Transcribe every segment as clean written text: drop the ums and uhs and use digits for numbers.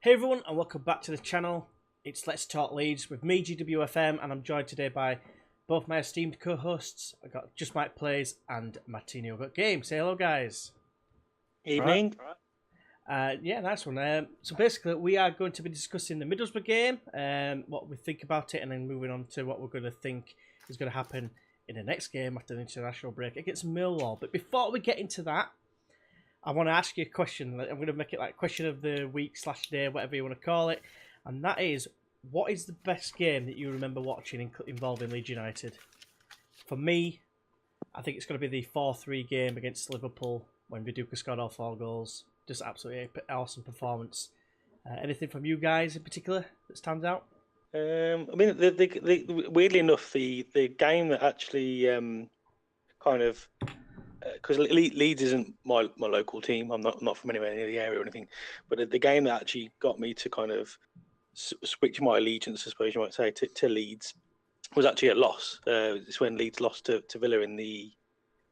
Hey everyone, and welcome back to the channel. It's Let's Talk Leeds with me, GWFM, and I'm joined today by both my esteemed co-hosts. I got Just Mike Plays and Mattinho got Game. Say hello, guys. Evening. Yeah, nice one. So basically, we are going to be discussing the Middlesbrough game, what we think about it, and then moving on to what we're going to think is going to happen in the next game after the international break against Millwall. But before we get into that, I want to ask you a question. I'm going to make it like question of the week / day, whatever you want to call it. And that is, what is the best game that you remember watching involving Leeds United? For me, I think it's going to be the 4-3 game against Liverpool when Viduka scored all 4 goals. Just absolutely awesome performance. Anything from you guys in particular that stands out? I mean, weirdly enough, the game that actually kind of because Leeds isn't my local team. I'm not from anywhere near the area or anything. But the game that actually got me to kind of switch my allegiance, I suppose you might say, to Leeds was actually a loss. It's when Leeds lost to Villa in the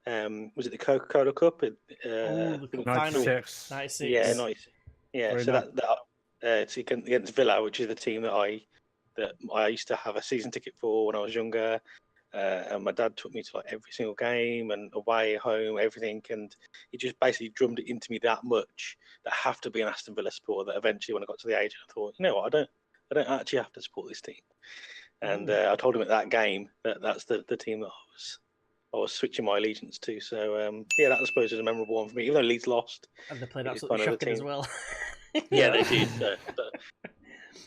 was it the Coca-Cola Cup? The cup 96. Final. 96. Yeah, nice. Yeah, Very so nice. that it's against Villa, which is the team that I used to have a season ticket for when I was younger. And my dad took me to like every single game and away, home, everything, and he just basically drummed it into me that much that I have to be an Aston Villa supporter. That eventually, when I got to the age, I thought, you know what, I don't actually have to support this team. And I told him at that game that that's the team that I was switching my allegiance to. So yeah, that I suppose is a memorable one for me. Even though Leeds lost, And they played it was absolutely kind of the shocking as team. well. Yeah, they did.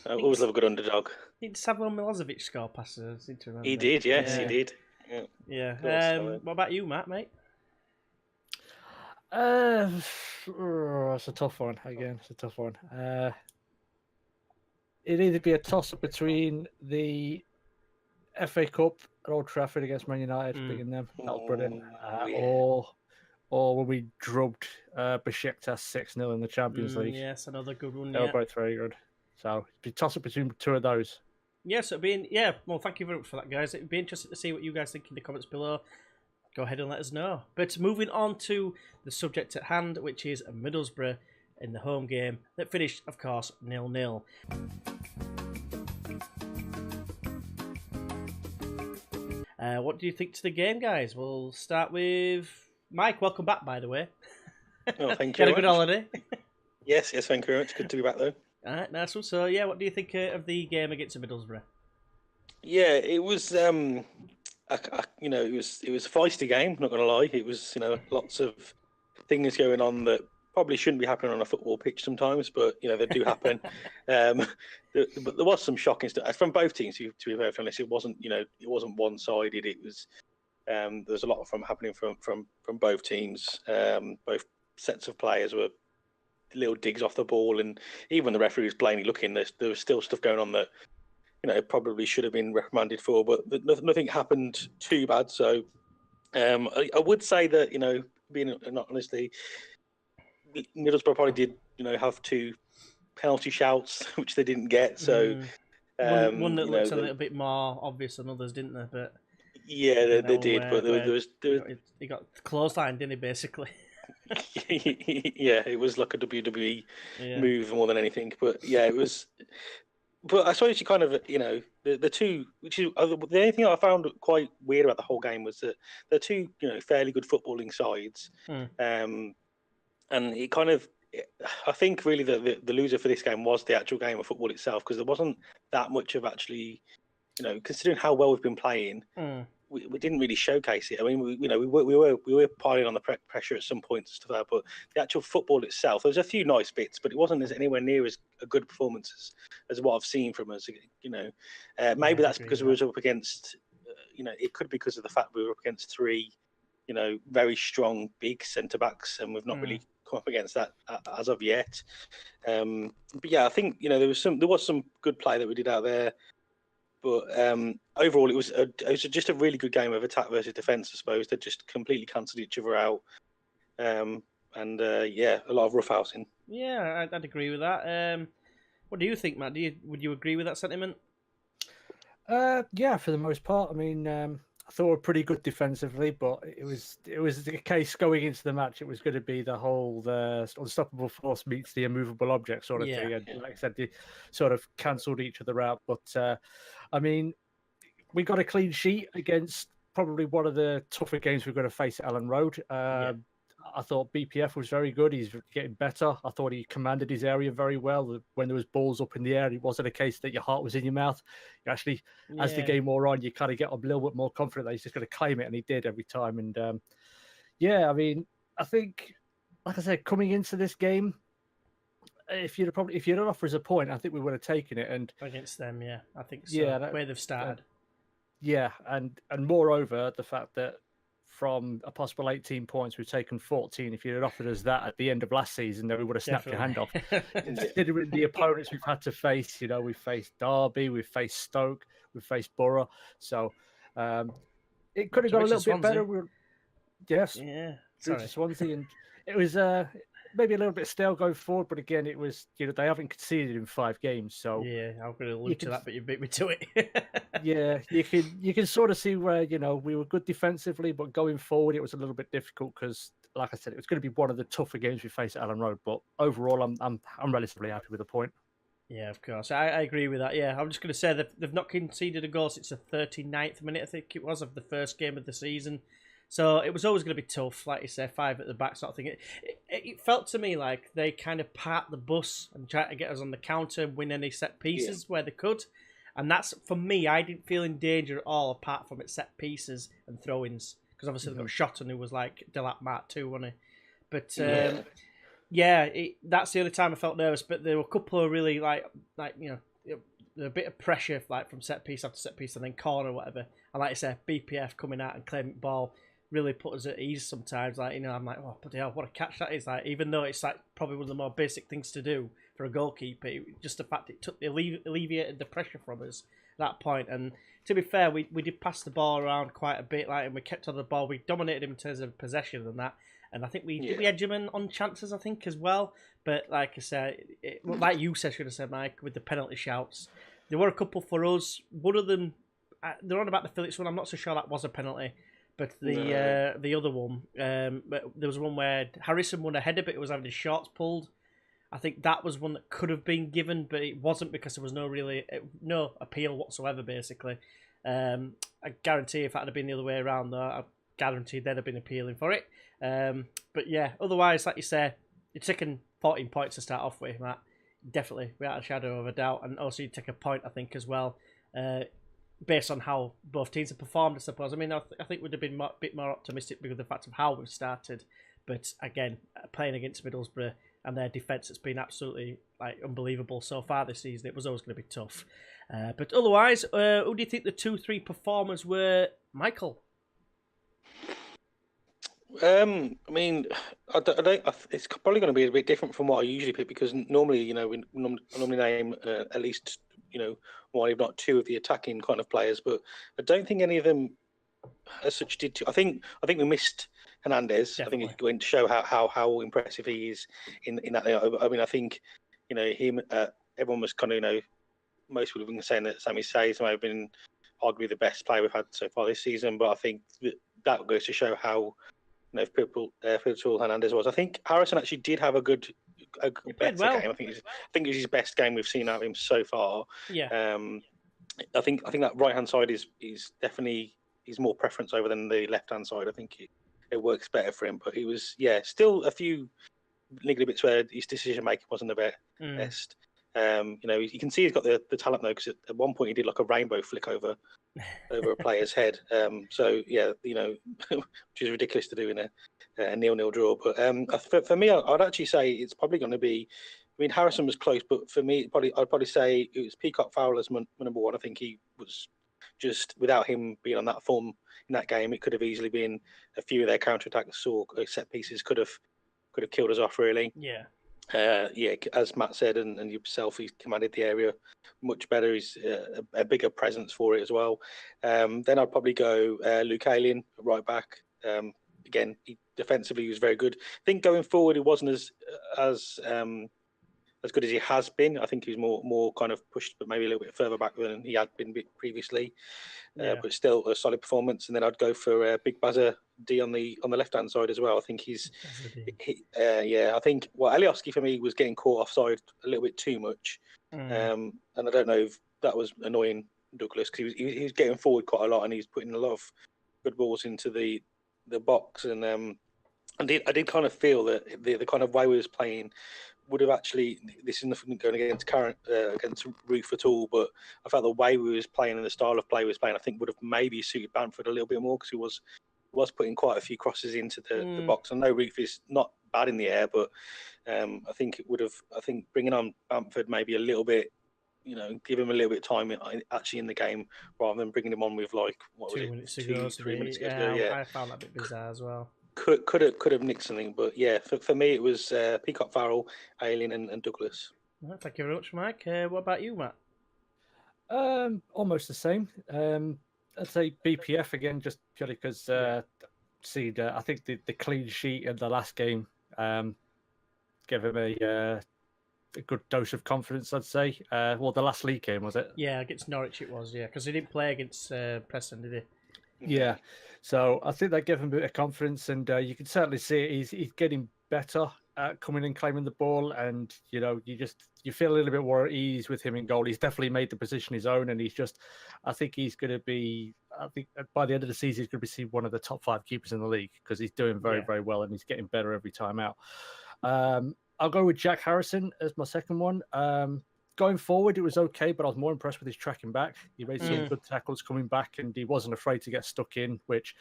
I always love a good underdog. Did Savo Milosevic score past us? I seem to remember. He did, yes, Yeah. he did. Yeah. Cool, What about you, mate? It's a tough one. Again, it's a tough one. It'd either be a toss-up between the FA Cup at Old Trafford against Man United, beating them. That was brilliant. Yeah. Or when we drubbed Besiktas 6-0 in the Champions League. Yes, another good one. They were both very good. So it'd be a toss-up between 2 of those. Yes, well, thank you very much for that, guys. It'd be interesting to see what you guys think in the comments below. Go ahead and let us know. But moving on to the subject at hand, which is Middlesbrough in the home game that finished, of course, 0-0. What do you think to the game, guys? We'll start with Mike. Welcome back, by the way. Oh, thank you. Had a good holiday. Yes, thank you very much. Good to be back though. All right, nice one. So, yeah, what do you think of the game against Middlesbrough? Yeah, it was. It was a feisty game. Not going to lie, it was. Lots of things going on that probably shouldn't be happening on a football pitch sometimes, but they do happen. But there was some shocking stuff from both teams. To be very honest, it wasn't one-sided. It was. There was a lot from happening from both teams. Both sets of players were little digs off the ball, and even the referee was plainly looking. There was still stuff going on that probably should have been reprimanded for, but nothing happened too bad. So I would say that being not honestly, Middlesbrough probably did have 2 penalty shouts which they didn't get. So one that looks a little bit more obvious than others, didn't they? But yeah, they did. But there was he got clothesline, didn't he? Basically. Yeah, it was like a WWE move more than anything. But yeah, it was. But I suppose you kind of the two, which is the only thing I found quite weird about the whole game was that the two fairly good footballing sides, and it kind of. I think really the loser for this game was the actual game of football itself, because there wasn't that much of actually, considering how well we've been playing. We didn't really showcase it. I mean, we were piling on the pressure at some points and stuff like that, but the actual football itself, there was a few nice bits, but it wasn't anywhere near as a good performance as what I've seen from us. Maybe that's because we were up against. It could be because of the fact we were up against 3, very strong big centre backs, and we've not really come up against that as of yet. But yeah, I think there was some good play that we did out there. But overall, it was just a really good game of attack versus defence. I suppose they just completely cancelled each other out, and a lot of roughhousing. Yeah, I'd agree with that. What do you think, Matt? Would you agree with that sentiment? Yeah, for the most part. I mean, I thought we were pretty good defensively, but it was a case going into the match. It was going to be the whole unstoppable force meets the immovable object sort of thing. And like I said, they sort of cancelled each other out. But I mean, we got a clean sheet against probably one of the tougher games we're going to face at Ellen Road. I thought BPF was very good. He's getting better. I thought he commanded his area very well. When there was balls up in the air, it wasn't a case that your heart was in your mouth. You actually, as the game wore on, you kind of get a little bit more confident that he's just going to claim it, and he did every time. And I mean, I think, like I said, coming into this game, if you'd offered us a point, I think we would have taken it. And against them, I think so. Yeah, the way they've started. And moreover, the fact that from a possible 18 points, we've taken 14. If you'd had offered us that at the end of last season, then we would have snapped your hand off. Considering the opponents we've had to face, we've faced Derby, we've faced Stoke, we've faced Borough. So it could have got a little bit better. Swansea. And it was maybe a little bit stale going forward, but again, it was, they haven't conceded in 5 games. So I'm going to allude to that, but you beat me to it. you can sort of see where, we were good defensively, but going forward, it was a little bit difficult because, like I said, it was going to be one of the tougher games we face at Allen Road. But overall, I'm relatively happy with the point. Yeah, of course. I agree with that. Yeah, I'm just going to say that they've not conceded a goal since the 39th minute, I think it was, of the first game of the season. So it was always going to be tough, like you say, 5 at the back sort of thing. It felt to me like they kind of parked the bus and tried to get us on the counter and win any set pieces where they could. And that's, for me, I didn't feel in danger at all apart from its set pieces and throw-ins. Because obviously they got shot and who was like Delap Mart too, wasn't he? But that's the only time I felt nervous. But there were a couple of really a bit of pressure from set piece after set piece and then corner or whatever. And like I said, BPF coming out and claiming ball really put us at ease sometimes. I'm like, oh, bloody hell, what a catch that is. Even though it's probably one of the more basic things to do for a goalkeeper, just the fact it alleviated the pressure from us at that point. And to be fair, we did pass the ball around quite a bit, and we kept on the ball. We dominated him in terms of possession and that. And I think we edge him on chances, I think, as well. But like I said, like you said, should have said, Mike, with the penalty shouts, there were a couple for us. One of them, they're on about the Phillips one. I'm not so sure that was a penalty. But the other one, there was one where Harrison won a header, but it was having his shorts pulled. I think that was one that could have been given, but it wasn't because there was no appeal whatsoever, basically. I guarantee if that had been the other way around, though, I guarantee they'd have been appealing for it. But yeah, otherwise, like you say, you're taking 14 points to start off with, Matt. Definitely, without a shadow of a doubt. And also you take a point, I think, as well. Based on how both teams have performed, I suppose. I mean, I think we'd have been a bit more optimistic because of the fact of how we've started. But again, playing against Middlesbrough and their defence has been absolutely unbelievable so far this season. It was always going to be tough. But otherwise, who do you think the 2-3 performers were, Michael? I mean, it's probably going to be a bit different from what I usually pick because normally, we normally name at least, one if not 2 of the attacking kind of players, but I don't think any of them as such did too. I think we missed Hernandez. Definitely. I think it went to show how impressive he is in that. I mean, I think him. Everyone was kind of most people have been saying that Sammy Sayes may have been arguably the best player we've had so far this season, but I think that goes to show how pivotal Hernandez was. I think Harrison actually did have a better game. I think it was his best game we've seen out of him so far. Yeah. I think that right hand side is definitely his more preference over than the left hand side. I think it works better for him. But he was still a few niggly bits where his decision making wasn't the best. You can see he's got the talent though, because at one point he did like a rainbow flick over a player's head. Which is ridiculous to do in a 0-0 draw. But for me, I'd actually say it's probably going to be. I mean, Harrison was close, but for me, I'd probably say it was Peacock Fowler's number 1. I think he was just without him being on that form in that game, it could have easily been a few of their counter-attacks or set pieces could have killed us off really. Yeah. As Matt said, and yourself, he's commanded the area much better. He's a bigger presence for it as well. Then I'd probably go Luke Ayling, right back. Again, defensively he was very good. I think going forward, he wasn't as as good as he has been. I think he was more kind of pushed, but maybe a little bit further back than he had been previously. But still a solid performance. And then I'd go for Big Bazza D on the left hand side as well. I think I think Alioski for me was getting caught offside a little bit too much, and I don't know if that was annoying Douglas, because he was getting forward quite a lot, and he's putting a lot of good balls into the box. And I did kind of feel that the kind of way we was playing would have actually, this is nothing going against Ruth at all, but I felt the way we was playing and the style of play we was playing, I think would have maybe suited Bamford a little bit more, because he was putting quite a few crosses into the box. I know Ruth is not bad in the air, but I think it would have. I think bringing on Bamford maybe a little bit, give him a little bit of time actually in the game, rather than bringing him on with 3 minutes ago. I found that a bit bizarre as well. Could have nicked something, but yeah, for me it was Peacock, Farrell, Ayling, and Douglas. Well, thank you very much, Mike. What about you, Matt? Almost the same. I'd say BPF again, just purely because I think the clean sheet in the last game gave him a good dose of confidence, I'd say. The last league game, was it? Yeah, against Norwich it was, because he didn't play against Preston, did he? Yeah, so I think that gave him a bit of confidence, and you can certainly see it. He's getting better at coming and claiming the ball, and you feel a little bit more at ease with him in goal. He's definitely made the position his own, and I think he's going to be. I think by the end of the season, he's going to be one of the top 5 keepers in the league, because he's doing very, very well, and he's getting better every time out. I'll go with Jack Harrison as my second one. Going forward, it was okay, but I was more impressed with his tracking back. He made some good tackles coming back, and he wasn't afraid to get stuck in, which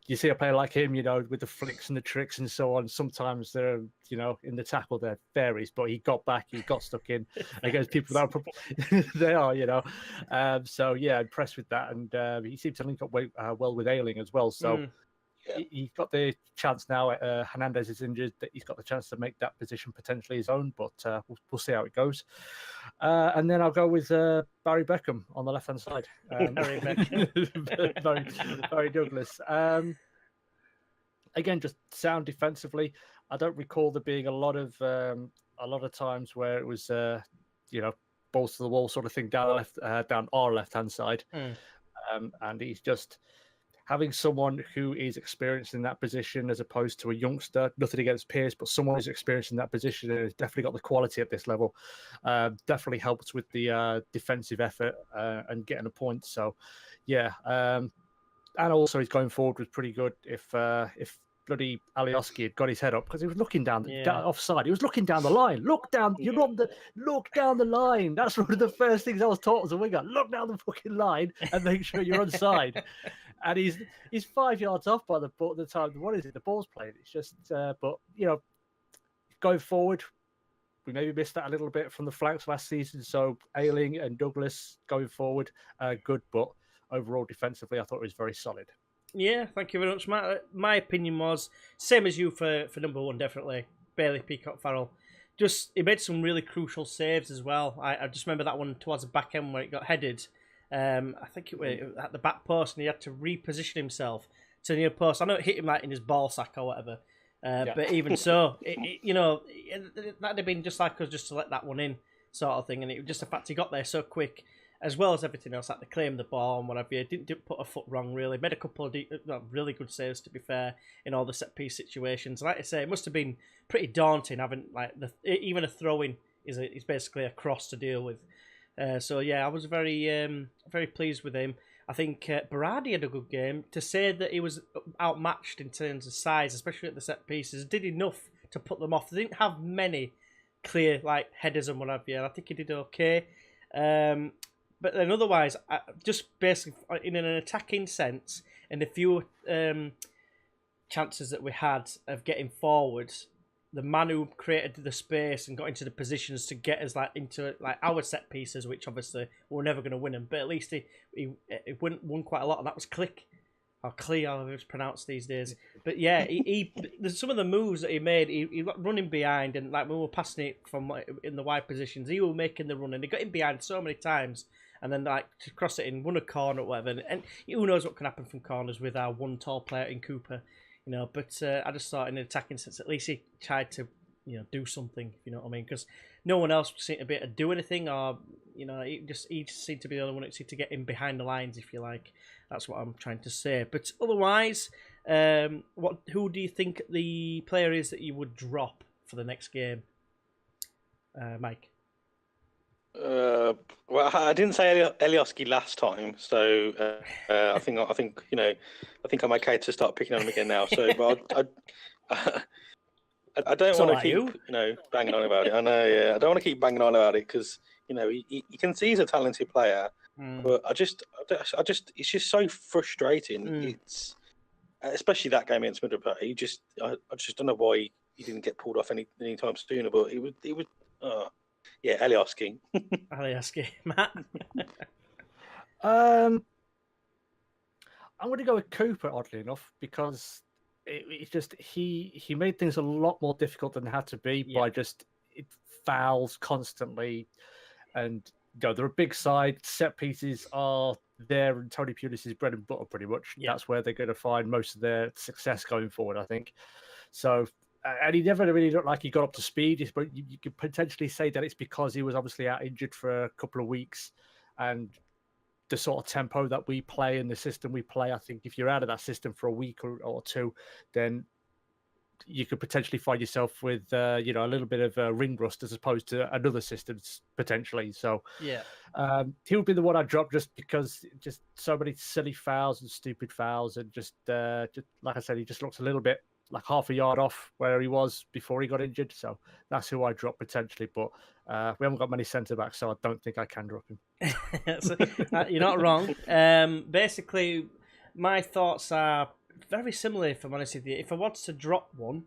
you see a player like him, with the flicks and the tricks and so on. Sometimes they're, in the tackle, there varies, but he got back, he got stuck in against people that they are, So, yeah, impressed with that. And he seemed to link up well with Ayling as well. So, he's got the chance now. Hernandez is injured. That he's got the chance to make that position potentially his own, but we'll see how it goes. And then I'll go with Barry Beckham on the left-hand side. Barry Beckham. Barry Douglas. Again, just sound defensively. I don't recall there being a lot of times where it was balls to the wall sort of thing down our left-hand side. And he's just having someone who is experienced in that position as opposed to a youngster. Nothing against Pierce, but someone who's experienced in that position and has definitely got the quality at this level. Definitely helps with the defensive effort and getting a point. So, yeah. And also his going forward was pretty good. If bloody Alioski had got his head up, because he was looking down offside. He was looking down the line. Look down the line. That's one of the first things I was taught as a winger. Look down the fucking line and make sure you're onside. And he's 5 yards off by the time. What is it? The ball's played. It's just, but going forward, we maybe missed that a little bit from the flanks last season. So Ayling and Douglas going forward, good, but overall defensively, I thought it was very solid. Yeah, thank you very much, Matt. My opinion was same as you for number one, definitely. Bailey, Peacock, Farrell. Just he made some really crucial saves as well. I just remember that one towards the back end where it got headed. I think it was at the back post, and he had to reposition himself to the near post. I know it hit him in his ball sack or whatever, but even so, that'd have been just like us just to let that one in, sort of thing. And it was just the fact he got there so quick, as well as everything else, like the claim the ball and whatever. He didn't put a foot wrong, really. Made a couple of really good saves, to be fair, in all the set piece situations. Like I say, it must have been pretty daunting having even a throw in is basically a cross to deal with. So yeah, I was very very pleased with him. I think Berardi had a good game. To say that he was outmatched in terms of size, especially at the set pieces, did enough to put them off. They didn't have many clear headers and whatever. I think he did okay. But then otherwise, just basically in an attacking sense, and the few chances that we had of getting forward, the man who created the space and got into the positions to get us into our set pieces, which obviously we're never going to win them, but at least he won quite a lot, and that was Click. Or Clee, however it's pronounced these days. But yeah, there's some of the moves that he made, he got running behind, and when we were passing it from in the wide positions, he was making the run, and he got in behind so many times, and then to cross it in, won a corner or whatever, and who knows what can happen from corners with our one tall player in Cooper, But I just thought in an attacking sense, at least he tried to do something. If you know what I mean? Because no one else seemed to be able to do anything, or he just seemed to be the only one that seemed to get in behind the lines, if you like. That's what I'm trying to say. But otherwise, who do you think the player is that you would drop for the next game, Mike? Well, I didn't say Elioski last time, so I think I'm okay to start picking on him again now. So, but I don't want to keep banging on about it. I know, yeah, I don't want to keep banging on about it because you can see he's a talented player, but I just it's just so frustrating. It's especially that game against Middlesbrough. I just don't know why he didn't get pulled off any time sooner. But it was. Yeah, Elioski. Elioski, Matt. I'm going to go with Cooper, oddly enough, because it's just he made things a lot more difficult than they had to be by just fouls constantly, and they're a big side. Set pieces are there, and Tony Pulis is bread and butter pretty much. Yeah. That's where they're going to find most of their success going forward, I think. So. And he never really looked like he got up to speed, but you could potentially say that it's because he was obviously out injured for a couple of weeks, and the sort of tempo that we play and the system we play, I think if you're out of that system for a week or two, then you could potentially find yourself with a little bit of ring rust as opposed to another system potentially. So yeah, he would be the one I'd drop just because just so many silly fouls and stupid fouls, and just like I said, he just looks a little bit like half a yard off where he was before he got injured. So that's who I drop potentially. But we haven't got many centre backs, so I don't think I can drop him. So, you're not wrong. Basically, my thoughts are very similar, if I'm honest with you. If I wanted to drop one,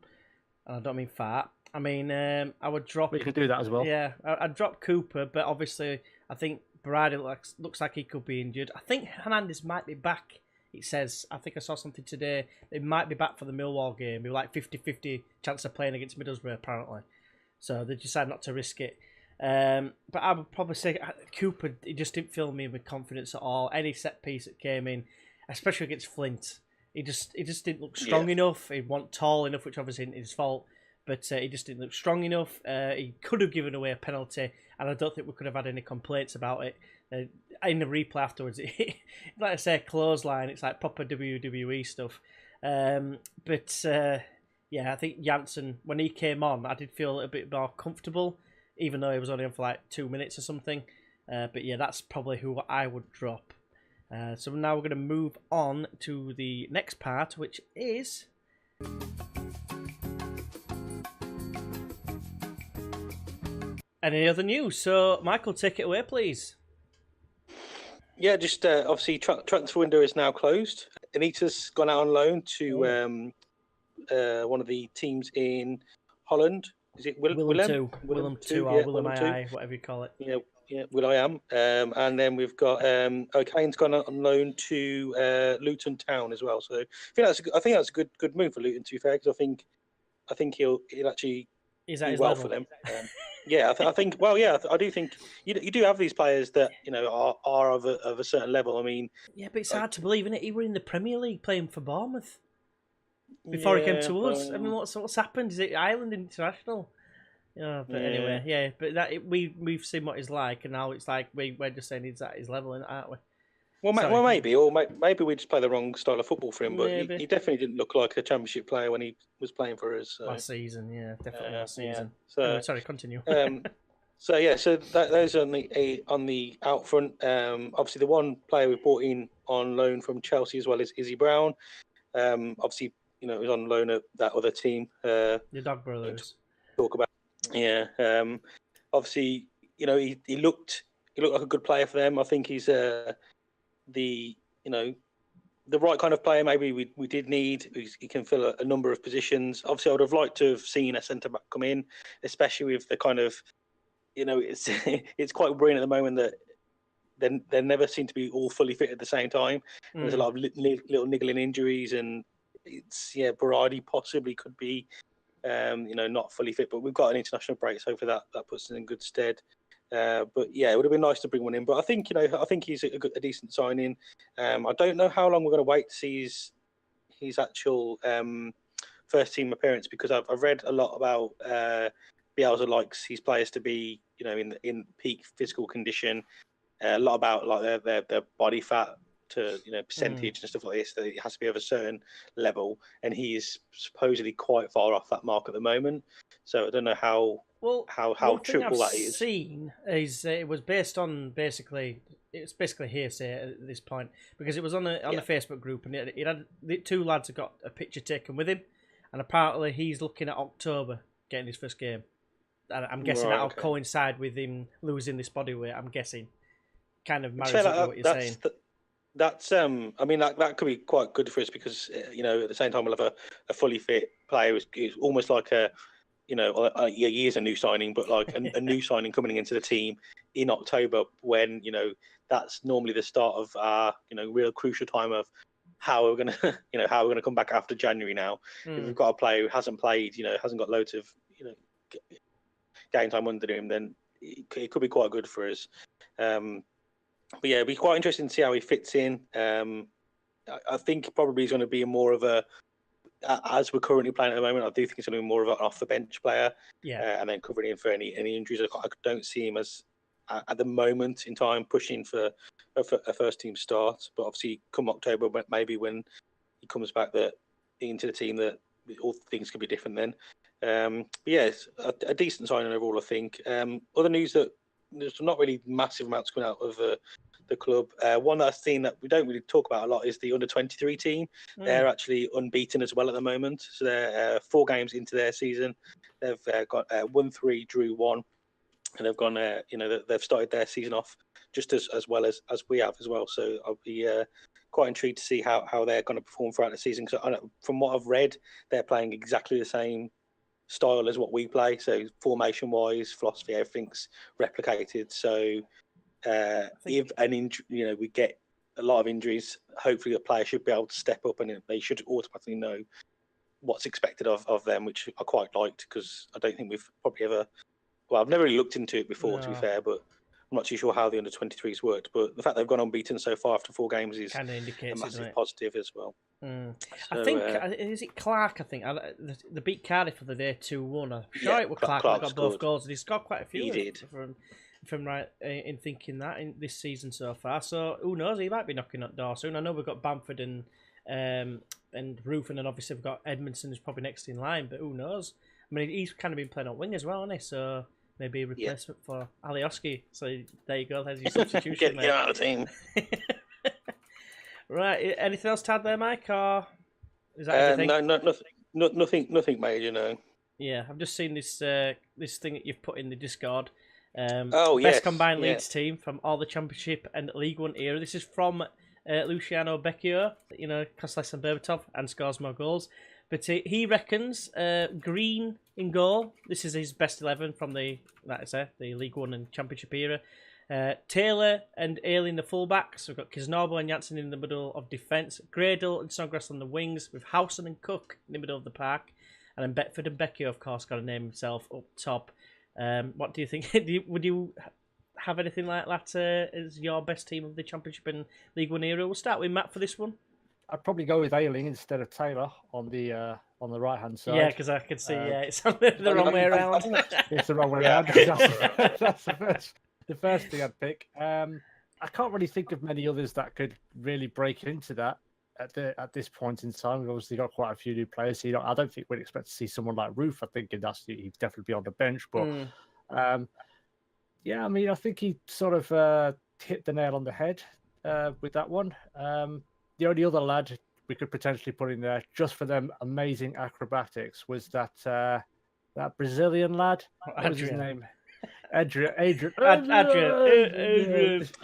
and I don't mean fart, I mean I would drop... But you could do that as well. Yeah, I'd drop Cooper, but obviously I think Berardi looks like he could be injured. I think Hernandez might be back. It says, I think I saw something today, they might be back for the Millwall game. They were like 50-50 chance of playing against Middlesbrough, apparently. So they decided not to risk it. But I would probably say Cooper, he just didn't fill me with confidence at all. Any set piece that came in, especially against Flint, he just didn't look strong enough. He wasn't tall enough, which obviously isn't his fault. But he just didn't look strong enough. He could have given away a penalty, and I don't think we could have had any complaints about it. In the replay afterwards, like I say, clothesline, it's like proper WWE stuff. But I think Janssen, when he came on, I did feel a little bit more comfortable, even though he was only on for like 2 minutes or something. But yeah, that's probably who I would drop. So now we're going to move on to the next part, which is... Any other news? So, Michael, take it away, please. Yeah, just obviously transfer window is now closed. Anita's gone out on loan to one of the teams in Holland. Is it Willem 2? Willem 2 or Willem II, whatever you call it. Yeah, Will.i.am. And then we've got O'Kane's gone out on loan to Luton Town as well. So I think that's a good move for Luton, to be fair, because I think he'll actually do well for them. Yeah, I think. Well, yeah, I do think you do have these players that are of a certain level. I mean, yeah, but it's hard to believe, isn't it? He were in the Premier League playing for Bournemouth before he came to us. I mean, what's happened? Is it Ireland International? But anyway, yeah. But we've seen what he's like, and now it's like we're just saying he's at his level, aren't we? Well, maybe we just play the wrong style of football for him. But he definitely didn't look like a Championship player when he was playing for us. So. Last season, yeah, definitely last season. Yeah. So sorry, continue. So those on the out front. Obviously, the one player we brought in on loan from Chelsea as well is Izzy Brown. Obviously, he was on loan at that other team. The Dog Brothers. Talk about. Yeah. Obviously, he looked like a good player for them. I think he's the right kind of player maybe we did need. He can fill a number of positions. Obviously, I would have liked to have seen a centre-back come in, especially with the kind of, it's quite worrying at the moment that they never seem to be all fully fit at the same time. There's a lot of little niggling injuries, and Berardi possibly could be, not fully fit, but we've got an international break, so for that puts us in good stead. But yeah, it would have been nice to bring one in. But I think he's a decent signing. I don't know how long we're going to wait to see his actual first team appearance, because I've read a lot about Bielsa likes his players to be, in peak physical condition. A lot about like their body fat to percentage and stuff like this. That it has to be of a certain level, and he is supposedly quite far off that mark at the moment. So I don't know how true all that is. Seen is it was based on basically hearsay at this point, because it was on the Facebook group, and it had the two lads have got a picture taken with him, and apparently he's looking at October getting his first game. And I'm guessing that'll coincide with him losing this body weight. I'm guessing kind of marries up with what you're saying. That's I mean that could be quite good for us, because at the same time we'll have a fully fit player who's almost like a he is a new signing, but like a new signing coming into the team in October, when that's normally the start of our real crucial time of how we're gonna come back after January. Now, if we've got a player who hasn't played, hasn't got loads of game time under him, then it could be quite good for us. But yeah, it'd be quite interesting to see how he fits in. I think probably he's going to be more of a, as we're currently playing at the moment, I do think he's going to be more of an off the bench player. Yeah. And then covering in for any injuries. I don't see him as, at the moment in time, pushing for a first team start. But obviously, come October, maybe when he comes back into the team, that all things could be different then. But yeah, it's a decent signing overall, I think. Other news that there's not really massive amounts coming out of the club. One that I've seen that we don't really talk about a lot is the under-23 team. They're actually unbeaten as well at the moment. So they're 4 games into their season. They've got 1-3, drew 1, and they've gone. They've started their season off just as well as we have as well. So I'll be quite intrigued to see how they're going to perform throughout the season. Because from what I've read, they're playing exactly the same style as what we play. So formation-wise, philosophy, everything's replicated. So if we get a lot of injuries, hopefully a player should be able to step up, and they should automatically know what's expected of them, which I quite liked, because I don't think we've probably ever. Well, I've never really looked into it before, to be fair, but I'm not too sure how the under-23s worked. But the fact they've gone unbeaten so far after 4 games is kind of indicates a massive positive as well. So, I think is it Clark? I think the beat Cardiff for the day 2-1. I'm sure it was Clark that got both goals, and he's got quite a few. He did. If I'm right in thinking that in this season so far. So who knows? He might be knocking at door soon. I know we've got Bamford and Roof, and then obviously we've got Edmondson who's probably next in line. But who knows? I mean, he's kind of been playing on wing as well, hasn't he? So maybe a replacement for Alioski. So there you go. There's your substitution. Get out of the team. Right. Anything else to add there, Mike? Or is that everything? No, nothing major. No. Yeah, I've just seen this thing that you've put in the Discord. Best combined Leeds team from all the Championship and League One era. This is from Luciano Becchio, costs less than Berbatov and scores more goals. But he reckons Green in goal. This is his best 11 from the League One and Championship era. Taylor and Ailing the fullbacks. We've got Kisnorbo and Janssen in the middle of defence. Gradle and Snodgrass on the wings, with Howson and Cook in the middle of the park. And then Beckford and Becchio, of course, got to name himself up top. What do you think? Would you have anything like that as your best team of the Championship and League One era? We'll start with Matt for this one. I'd probably go with Ailing instead of Taylor on the right hand side. Yeah, because I could see it's the wrong way around. It's the wrong way around. That's the first thing I'd pick. I can't really think of many others that could really break into that at this point in time. We've obviously got quite a few new players. So I don't think we'd expect to see someone like Roof. I think he'd definitely be on the bench. But yeah, I mean, I think he sort of hit the nail on the head with that one. The only other lad we could potentially put in there just for them amazing acrobatics was that Brazilian lad. What was his name? Adrian.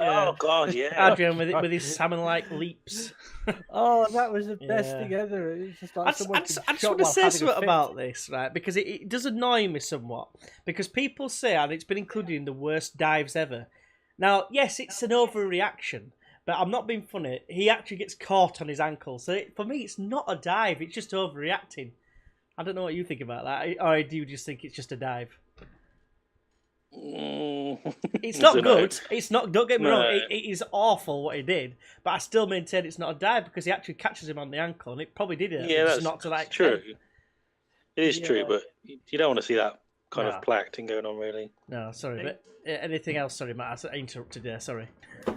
Oh God, yeah. Adrian with his salmon-like leaps. Oh, that was the best thing ever. It's just like I just want to say something about this, right? Because it does annoy me somewhat. Because people say, and it's been included in the worst dives ever. Now, yes, it's an overreaction, but I'm not being funny. He actually gets caught on his ankle. So for me, it's not a dive. It's just overreacting. I don't know what you think about that. Or do you just think it's just a dive? It's not good. It's not. Don't get me wrong. It is awful what he did, but I still maintain it's not a dive because he actually catches him on the ankle, and it probably did it. Yeah, that's not to that extent. True. It is true, but you don't want to see that kind of play acting going on, really. No, sorry, but anything else? Sorry, Matt, I interrupted there. Sorry.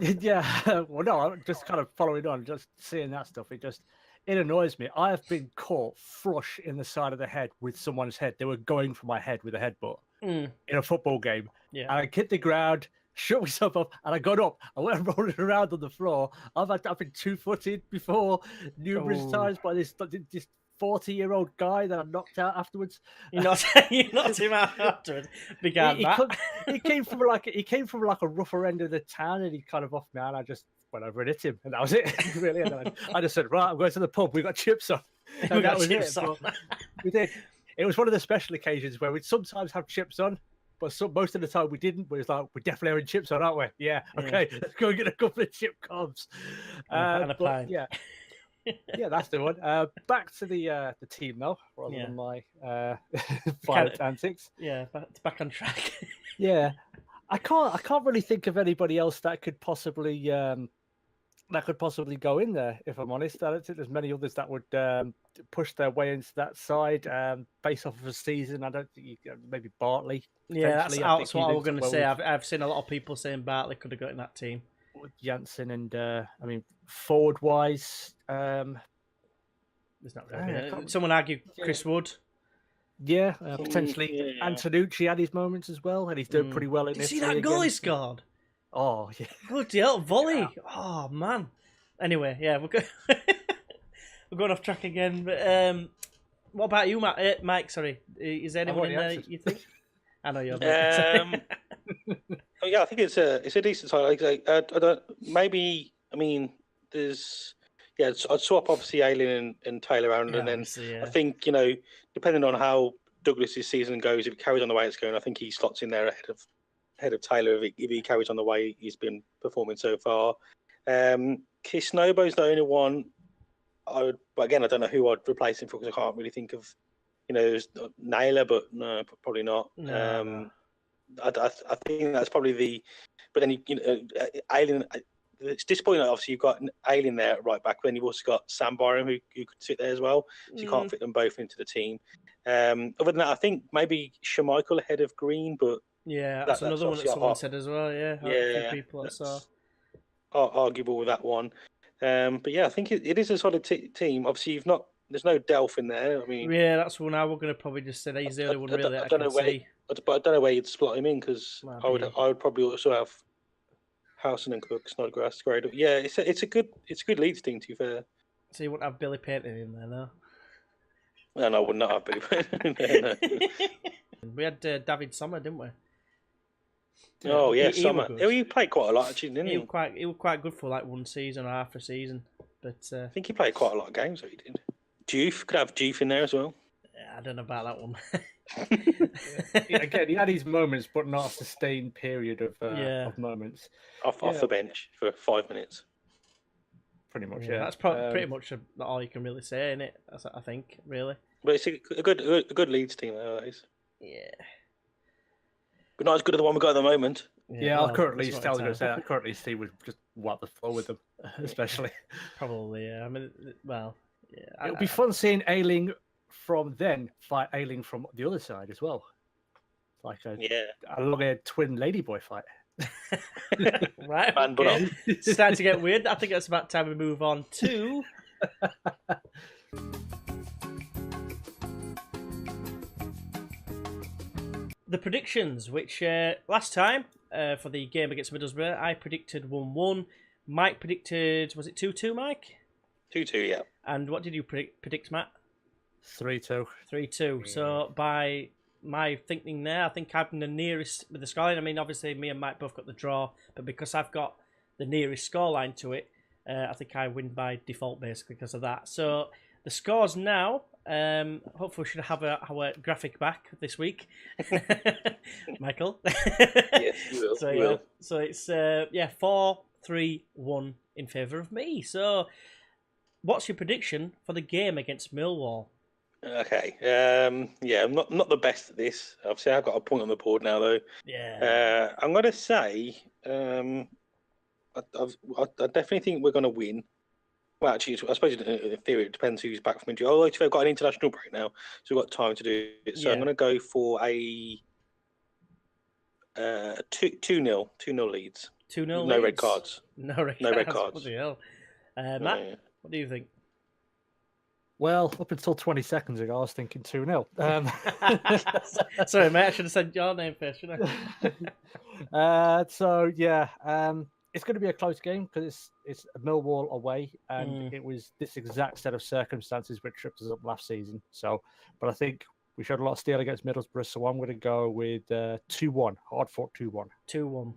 Yeah, well, no, I'm just kind of following on, just seeing that stuff. It annoys me. I have been caught flush in the side of the head with someone's head. They were going for my head with a headbutt in a football game. Yeah. And I hit the ground, shook myself up, and I got up. I went rolling around on the floor. I've been 2-footed before numerous times by this 40-year-old guy that I knocked out afterwards. You knocked him out afterwards. He came from like a rougher end of the town, and he kind of off me, and I just went over and hit him, and that was it. Really, and then I just said, "Right, I'm going to the pub. We got chips on." We got chips on. We did. It was one of the special occasions where we'd sometimes have chips on, but most of the time we didn't. We was like, "We're definitely having chips on, aren't we?" Yeah. Okay, let's go and get a couple of chip cobs. And a pint. Yeah. Yeah, that's the one. Back to the team now, rather than my violent antics. Yeah, back on track. Yeah, I can't really think of anybody else that could possibly go in there. If I'm honest, I don't think there's many others that would push their way into that side based off of a season. I don't think maybe Bartley. Yeah, that's what I was going to say. I've seen a lot of people saying Bartley could have got in that team. Jansen and forward wise, there's not really. Someone argue Chris Wood. Yeah, potentially. Yeah. Antonucci had his moments as well, and he's doing pretty well in this. Did you see that goal he scored? Oh yeah, good hell, volley! Yeah. Oh man. Anyway, yeah, we're going off track again. But what about you, Mike? Sorry, is there anyone in there you think? I know you're. Yeah, I think it's a decent side. I don't. Maybe there's. Yeah, I'd swap obviously Ayling and Taylor around, and then I think depending on how Douglas's season goes, if it carries on the way it's going, I think he slots in there ahead of Taylor if he carries on the way he's been performing so far. Kisnobo's the only one but again, I don't know who I'd replace him for because I can't really think of. There's Naylor, but no, probably not. No. I think that's probably the. But then Ayling. It's disappointing. Obviously, you've got Ayling there at right back, but then you've also got Sam Byram who could sit there as well. So you can't fit them both into the team. Other than that, I think maybe Schmeichel ahead of Green, but that's another one that someone said as well. Yeah, a few people I saw. Arguable with that one, but yeah, I think it is a solid team. Obviously, there's no Delph in there. That's one I was going to probably just say. He's the only one really. I don't know where you'd slot him in because I would probably also have Howson and Cook, Snodgrass, Gradle. Yeah, it's a good Leeds team, to be fair. So you wouldn't have Billy Payton in there, no? No, I would not have Billy Payton in there, no. We had David Sommer, didn't we? Oh yeah, Sommer. He played quite a lot, actually, didn't he? He was quite good for like one season or half a season, but I think he played quite a lot of games. So he did. Juve could have Juve in there as well. Yeah, I don't know about that one. Again, he had his moments, but not a sustained period of moments. Off the bench for 5 minutes. Pretty much, yeah. That's pretty much all you can really say, isn't it? I think, really. But it's a good Leeds team, though. That is. Yeah. But not as good as the one we got at the moment. Yeah, I currently see would just wipe the floor with them, especially. Probably, yeah. Yeah. It would be fun seeing Ayling from then fight Ayling from the other side as well. Like a long-haired twin ladyboy fight. Right, okay. It's starting to get weird. I think it's about time we move on to the predictions, which last time for the game against Middlesbrough, I predicted 1-1. Mike predicted, was it 2-2, Mike? 2-2, yeah. And what did you predict, Matt? 3-2. 3-2. Yeah. So by my thinking there, I think I'm the nearest with the scoreline. Obviously, me and Mike both got the draw, but because I've got the nearest scoreline to it, I think I win by default, basically, because of that. So the scores now, hopefully we should have our graphic back this week. Michael? Yes, you will. So it's 4-3-1 in favour of me. So what's your prediction for the game against Millwall? Okay. I'm not the best at this. Obviously, I've got a point on the board now, though. Yeah. I'm going to say I definitely think we're going to win. Well, actually, I suppose in theory it depends who's back from injury. Although they've got an international break now, so we've got time to do it. So I'm going to go for a 2-0 Leeds. 2-0 No Leeds? red cards. No red cards. No red cards. What the hell? Matt, what do you think? Well, up until 20 seconds ago, I was thinking 2-0. Sorry, mate, I should have said your name first, shouldn't I? So, yeah, it's going to be a close game because it's Millwall away, and it was this exact set of circumstances which tripped us up last season. So, but I think we showed a lot of steel against Middlesbrough, so I'm going to go with 2-1, hard-fought 2-1. 2-1.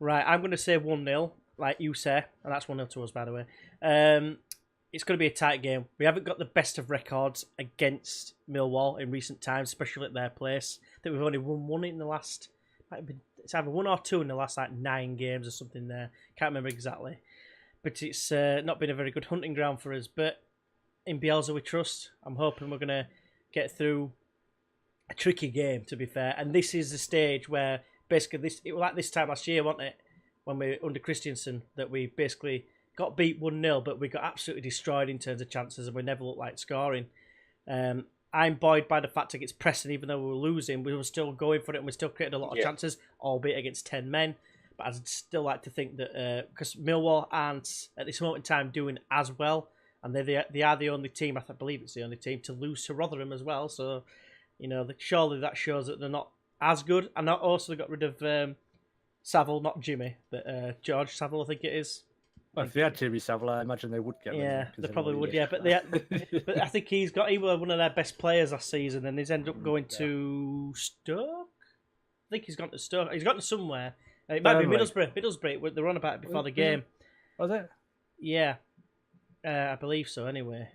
Right, I'm going to say 1-0, like you say, and that's 1-0 to us, by the way. It's going to be a tight game. We haven't got the best of records against Millwall in recent times, especially at their place. I think we've only won one in the last... It's either 1 or 2 in the last 9 games or something there. Can't remember exactly. But it's not been a very good hunting ground for us. But in Bielsa we trust. I'm hoping we're going to get through a tricky game, to be fair. And this is the stage where basically it was like this time last year, wasn't it? When we were under Christensen, that we basically got beat 1-0, but we got absolutely destroyed in terms of chances and we never looked like scoring. I'm buoyed by the fact against Preston, even though we were losing, we were still going for it and we still created a lot of chances, albeit against 10 men. But I'd still like to think that, because Millwall aren't, at this moment in time, doing as well, and they are the only team, I believe it's the only team, to lose to Rotherham as well. So, surely that shows that they're not as good. And also they got rid of Saville, not Jimmy, but George Saville, I think it is. Well, if they had Jimmy Savile, I imagine they would get rid of him. Yeah, they probably would, yeah. But but I think he was one of their best players last season, and he's ended up going to Stoke? I think he's gone to Stoke. He's gone to somewhere. It might be Middlesbrough. They were on about it before the game. Was it? Yeah. I believe so, anyway.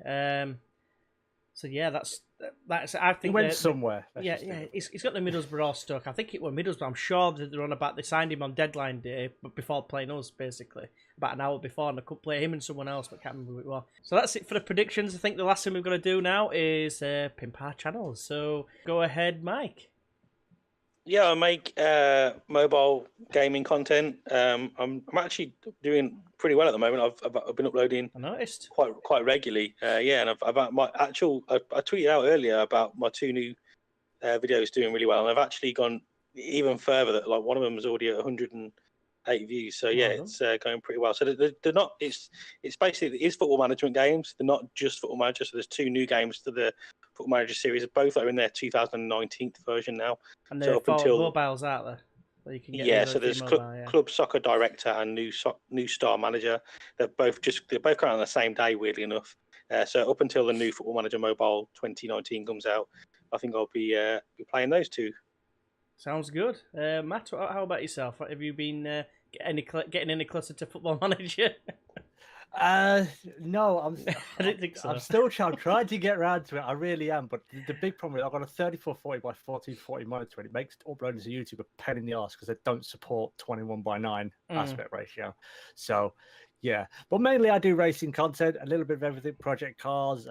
So, yeah, that's I think he went somewhere. He's got the Middlesbrough Stoke. I think it was Middlesbrough. I'm sure that they're on about they signed him on deadline day, but before playing us, basically about an hour before, and I could play him and someone else, but can't remember who it was. So that's it for the predictions. I think the last thing we're going to do now is pimp our channels. So go ahead, Mike. Yeah, I make mobile gaming content. I'm actually doing pretty well at the moment. I've been uploading. I noticed quite regularly. And I tweeted out earlier about my 2 new videos doing really well, and I've actually gone even further. That like one of them is already at 108 views. So yeah, it's going pretty well. So they're not. It's basically it is football management games. They're not just football manager. So there's 2 new games to the Football Manager series. Both are in their 2019 version now. And they're mobiles out there. So you can get so there's Club Soccer Director and New Star Manager. They're both kind of on the same day, weirdly enough. So up until the new Football Manager Mobile 2019 comes out, I think I'll be playing those 2. Sounds good. Matt, how about yourself? Have you been getting any closer to Football Manager? No, I didn't think so. I'm still trying to get around to it. I really am, but the big problem is I've got a 3440 by 1440 monitor, and it makes uploading to YouTube a pain in the arse because they don't support 21:9 aspect ratio. So, yeah, but mainly I do racing content, a little bit of everything. Project cars.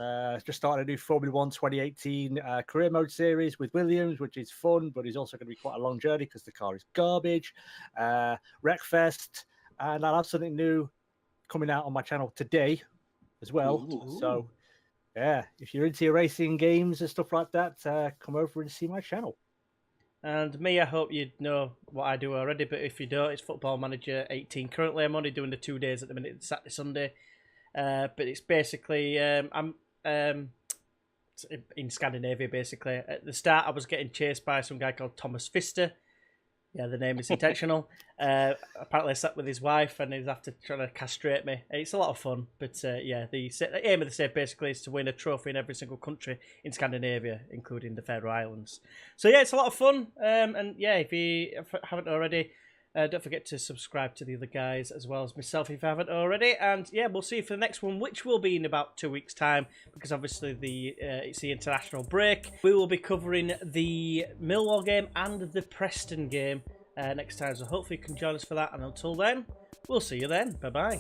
Just started a new Formula 1 2018 career mode series with Williams, which is fun, but it's also going to be quite a long journey because the car is garbage. Wreckfest, and I'll have something new coming out on my channel today as well. Ooh. So yeah, if you're into your racing games and stuff like that, come over and see my channel. And me, I hope you know what I do already, but if you don't, it's Football Manager 18. Currently I'm only doing the 2 days at the minute, Saturday, Sunday, but it's basically I'm in Scandinavia. Basically at the start I was getting chased by some guy called Thomas Pfister. Yeah, the name is intentional. Apparently I slept with his wife and he's after trying to castrate me. It's a lot of fun, but the aim of the save basically is to win a trophy in every single country in Scandinavia, including the Faroe Islands. So yeah, it's a lot of fun. And yeah, if you haven't already, don't forget to subscribe to the other guys as well as myself if you haven't already. And yeah, we'll see you for the next one, which will be in about 2 weeks' time, because obviously it's the international break. We will be covering the Millwall game and the Preston game next time, so hopefully you can join us for that. And until then, we'll see you then. Bye-bye.